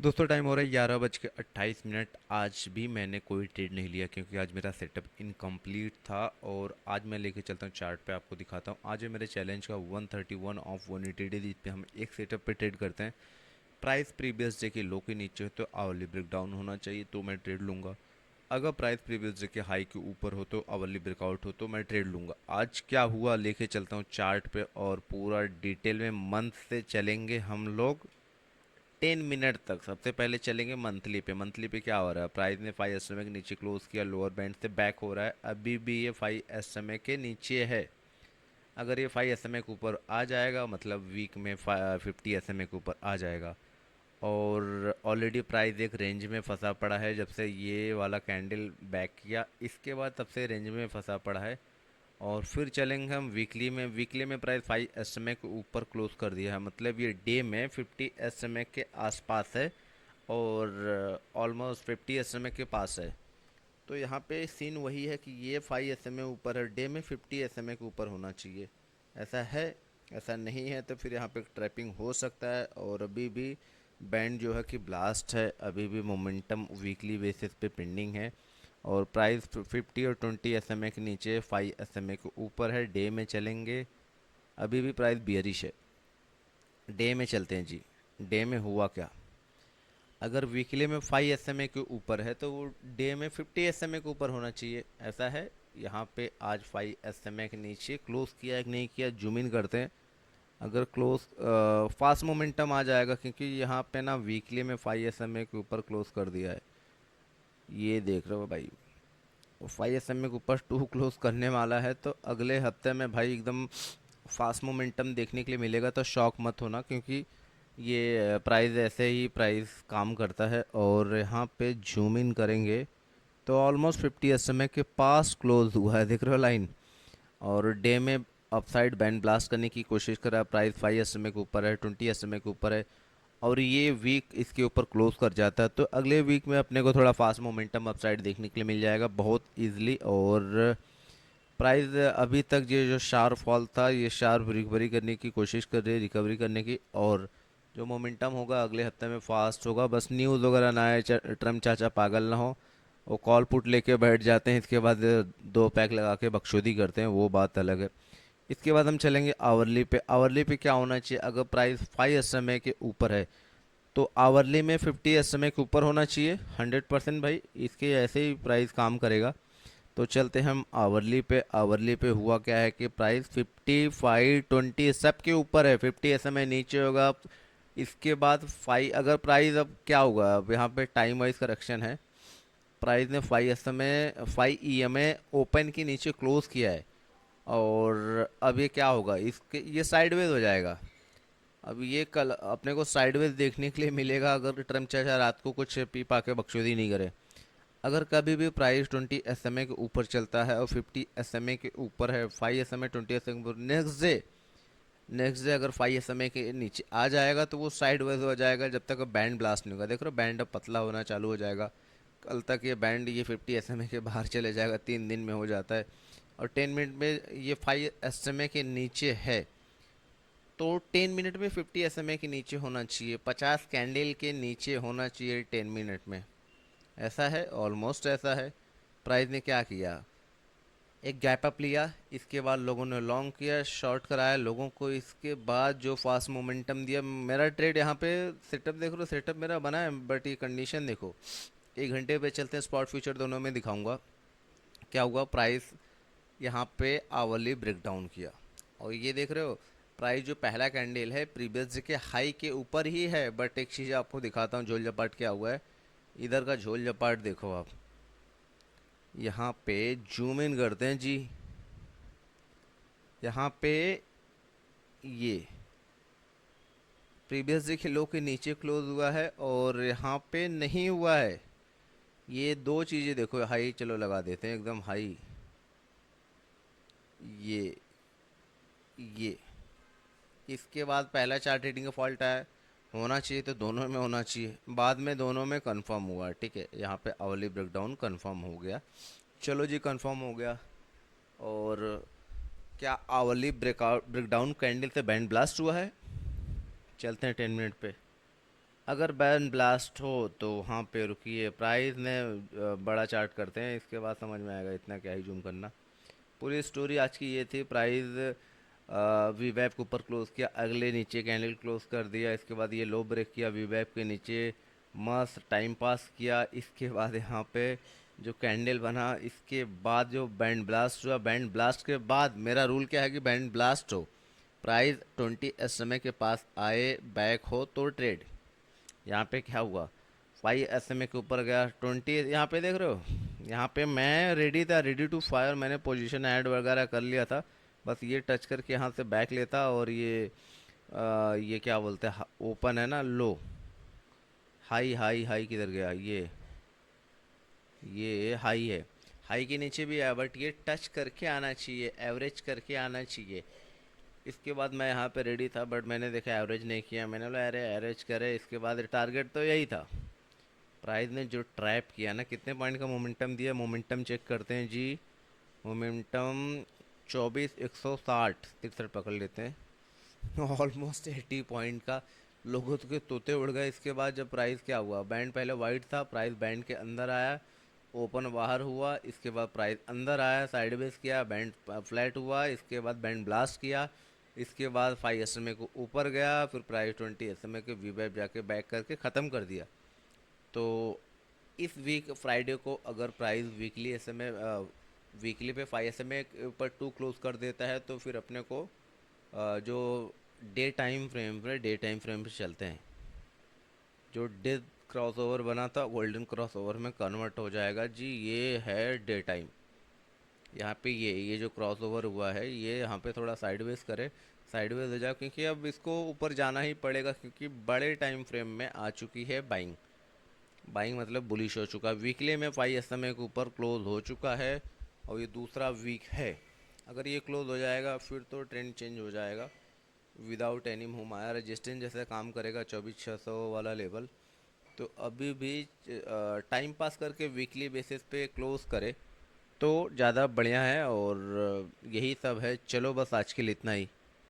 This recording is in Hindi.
दोस्तों टाइम हो रहा है 11:28। आज भी मैंने कोई ट्रेड नहीं लिया क्योंकि आज मेरा सेटअप इनकम्प्लीट था। और आज मैं लेके चलता हूँ चार्ट पे, आपको दिखाता हूँ। आज है मेरे चैलेंज का 131 ऑफ 180 डे, जिस पे हम एक सेटअप पे ट्रेड करते हैं। प्राइस प्रीवियस डे के लो के नीचे हो तो आवरली ब्रेकडाउन होना चाहिए तो मैं ट्रेड लूँगा। अगर प्राइस प्रीवियस डे के हाई के ऊपर हो तो आवरली ब्रेकआउट हो तो मैं ट्रेड लूँगा। आज क्या हुआ लेके चलता हूँ चार्ट पे और पूरा डिटेल में मंथ से चलेंगे हम लोग 10 मिनट तक। सबसे पहले चलेंगे मंथली पे। मंथली पे क्या हो रहा है, प्राइस ने 5 SMA के नीचे क्लोज किया, लोअर बैंड से बैक हो रहा है। अभी भी ये 5 SMA के नीचे है। अगर ये 5 SMA के ऊपर आ जाएगा मतलब वीक में 50 SMA के ऊपर आ जाएगा। और ऑलरेडी प्राइस एक रेंज में फंसा पड़ा है जब से ये वाला कैंडल बैक किया, इसके बाद तब से रेंज में फंसा पड़ा है। और फिर चलेंगे हम वीकली में प्राइस 5 SMA के ऊपर क्लोज कर दिया है, मतलब ये डे में 50 SMA के आसपास है और ऑलमोस्ट 50 SMA के पास है। तो यहाँ पे सीन वही है कि ये 5 SMA ऊपर है, डे में 50 SMA के ऊपर होना चाहिए। ऐसा है, ऐसा नहीं है तो फिर यहाँ पे ट्रैपिंग हो सकता है। और अभी भी बैंड जो है कि ब्लास्ट है, अभी भी मोमेंटम वीकली बेसिस पे पेंडिंग है। और प्राइस 50 और 20 SMA के नीचे, 5 SMA के ऊपर है। डे में चलेंगे, अभी भी प्राइस बियरिश है। डे में चलते हैं जी। डे में हुआ क्या, अगर वीकली में 5 SMA के ऊपर है तो वो डे में 50 SMA के ऊपर होना चाहिए। ऐसा है, यहाँ पे आज 5 SMA के नीचे क्लोज किया है कि नहीं किया, जूम इन करते हैं। अगर क्लोज फास्ट मोमेंटम आ जाएगा क्योंकि यहाँ पे ना वीकली में 5 SMA के ऊपर क्लोज कर दिया है। ये देख रहे हो भाई, 5 SMA के ऊपर टू क्लोज करने वाला है तो अगले हफ्ते में भाई एकदम फास्ट मोमेंटम देखने के लिए मिलेगा। तो शॉक मत होना क्योंकि ये प्राइस ऐसे ही प्राइस काम करता है। और यहाँ पे जूम इन करेंगे तो ऑलमोस्ट 50 SMA के पास क्लोज हुआ है, देख रहे हो लाइन। और डे में अपसाइड बैंड ब्लास्ट करने की कोशिश कर रहा है, प्राइस 5 SMA के ऊपर है, 20 SMA के ऊपर है। और ये वीक इसके ऊपर क्लोज कर जाता है तो अगले वीक में अपने को थोड़ा फास्ट मोमेंटम अपसाइड देखने के लिए मिल जाएगा बहुत इजीली। और प्राइस अभी तक ये जो शार्प फॉल था, ये शार्प रिकवरी करने की कोशिश कर रही है, रिकवरी करने की। और जो मोमेंटम होगा अगले हफ्ते में फास्ट होगा। बस न्यूज़ वगैरह ना आए, ट्रम्प चाचा पागल ना हो, वो कॉल पुट लेके बैठ जाते हैं, इसके बाद 2 पैक लगा के बकचोदी करते हैं, वो बात अलग है। इसके बाद हम चलेंगे आवरली पे। आवरली पे क्या होना चाहिए, अगर प्राइस 5 SMA के ऊपर है तो आवरली में 50 SMA के ऊपर होना चाहिए। 100% भाई, इसके ऐसे ही प्राइस काम करेगा। तो चलते हैं हम आवरली पे। आवरली पे हुआ क्या है कि प्राइस 55 20 सब के ऊपर है, 50 SMA नीचे होगा। इसके बाद फाइव, अगर प्राइस अब क्या होगा, अब यहाँ पे टाइम वाइज करेक्शन है। प्राइस ने 5 EMA ओपन के नीचे क्लोज किया है। और अब ये क्या होगा, इसके ये साइडवेज हो जाएगा। अब ये कल अपने को साइडवेज देखने के लिए मिलेगा अगर ट्रम्प चाचा रात को कुछ पी पा के बकचोदी नहीं करे। अगर कभी भी प्राइस 20 SMA के ऊपर चलता है और 50 SMA के ऊपर है, 5 SMA 20 SMA नेक्स्ट डे अगर 5 SMA के नीचे आ जाएगा तो वो साइड वेज हो जाएगा जब तक बैंड ब्लास्ट नहीं होगा। देख रहे हो, बैंड अब पतला होना चालू हो जाएगा। कल तक ये बैंड ये 50 SMA के बाहर चले जाएगा, 3 दिन में हो जाता है। और 10 मिनट में ये 5 SMA के नीचे है तो 10 मिनट में 50 SMA के नीचे होना चाहिए, 50 कैंडल के नीचे होना चाहिए 10 मिनट में। ऐसा है, ऑलमोस्ट ऐसा है। प्राइस ने क्या किया, एक गैप अप लिया, इसके बाद लोगों ने लॉन्ग किया, शॉर्ट कराया लोगों को, इसके बाद जो फास्ट मोमेंटम दिया। मेरा ट्रेड यहाँ पे सेटअप देख लो, सेटअप मेरा बना है बट ये कंडीशन देखो। 1 घंटे पे चलते हैं, स्पॉट फ्यूचर दोनों में दिखाऊंगा क्या हुआ। प्राइस यहाँ पे आवरली ब्रेकडाउन किया और ये देख रहे हो, प्राइस जो पहला कैंडल है प्रीवियस डे के हाई के ऊपर ही है। बट एक चीज़ आपको दिखाता हूँ झोल झपाट क्या हुआ है। इधर का झोल झपाट देखो आप, यहाँ पे जूम इन करते हैं जी। यहाँ पे ये प्रीवियस डे के लो के नीचे क्लोज हुआ है और यहाँ पे नहीं हुआ है। ये दो चीज़ें देखो, हाई चलो लगा देते हैं एकदम हाई। ये ये इसके बाद पहला चार्ट रेटिंग का फॉल्ट आया, होना चाहिए तो दोनों में होना चाहिए, बाद में दोनों में कंफर्म हुआ। ठीक है, यहाँ पे आवली ब्रेकडाउन कंफर्म हो गया। चलो जी, कंफर्म हो गया। और क्या आवली ब्रेकआउट ब्रेकडाउन कैंडल से बैंड ब्लास्ट हुआ है, चलते हैं 10 मिनट पे। अगर बैन ब्लास्ट हो तो वहाँ पे रुकिए, प्राइस ने बड़ा चार्ट करते हैं, इसके बाद समझ में आएगा, इतना क्या ही जूम करना। पूरी स्टोरी आज की ये थी। प्राइस वी वैप के ऊपर क्लोज किया, अगले नीचे कैंडल क्लोज कर दिया, इसके बाद ये लो ब्रेक किया वी वैप के नीचे, मस्त टाइम पास किया। इसके बाद यहाँ पे जो कैंडल बना, इसके बाद जो बैंड ब्लास्ट हुआ, बैंड ब्लास्ट के बाद मेरा रूल क्या है कि बैंड ब्लास्ट हो, प्राइस 20 एसएमए के पास आए, बैक हो तो ट्रेड। यहाँ पे क्या हुआ, 5 एसएमए के ऊपर गया 20, यहाँ पे देख रहे हो, यहाँ पे मैं रेडी था, रेडी टू फायर, मैंने पोजीशन ऐड वगैरह कर लिया था। बस ये टच करके यहाँ से बैक लेता, और ये क्या बोलते हैं, ओपन है ना, लो, हाई हाई हाई किधर गया, ये हाई है, हाई के नीचे भी है, बट ये टच करके आना चाहिए, एवरेज करके आना चाहिए। इसके बाद मैं यहाँ पे रेडी था, बट मैंने देखा एवरेज नहीं किया, मैंने बोला अरे एवरेज करे, इसके बाद टारगेट तो यही था। प्राइस ने जो ट्रैप किया ना, कितने पॉइंट का मोमेंटम दिया, मोमेंटम चेक करते हैं जी। मोमेंटम 24 160 63 पकड़ लेते हैं ऑलमोस्ट 80 पॉइंट का। लोगों के तोते उड़ गए। इसके बाद जब प्राइस क्या हुआ, बैंड पहले वाइट था, प्राइस बैंड के अंदर आया, ओपन बाहर हुआ, इसके बाद प्राइस अंदर आया, साइडवेज किया, बैंड फ्लैट हुआ, इसके बाद बैंड ब्लास्ट किया, इसके बाद 5 एसएमए को ऊपर गया, फिर प्राइस 20 एसएमए के वी वेब जाके बैक करके ख़त्म कर दिया। तो इस वीक फ्राइडे को अगर प्राइस वीकली एसएमए वीकली पे 5 एसएमए के ऊपर 2 क्लोज कर देता है, तो फिर अपने को जो डे टाइम फ्रेम पे चलते हैं, जो डे क्रॉसओवर बना था गोल्डन क्रॉसओवर में कन्वर्ट हो जाएगा जी। ये है डे टाइम। यहाँ पे ये जो क्रॉसओवर हुआ है, ये यहाँ पे थोड़ा साइडवेज करे, साइडवेज हो जाए, क्योंकि अब इसको ऊपर जाना ही पड़ेगा, क्योंकि बड़े टाइम फ्रेम में आ चुकी है बाइंग। बाइंग मतलब बुलिश हो चुका है, वीकली में 5 एसएमए के ऊपर क्लोज हो चुका है, और ये दूसरा वीक है। अगर ये क्लोज हो जाएगा फिर तो ट्रेंड चेंज हो जाएगा विदाउट एनी मूव। आया रेजिस्टेंस जैसे काम करेगा 24 600 वाला लेवल। तो अभी भी टाइम पास करके वीकली बेसिस पे क्लोज करे तो ज़्यादा बढ़िया है। और यही सब है, चलो बस आज के लिए इतना ही।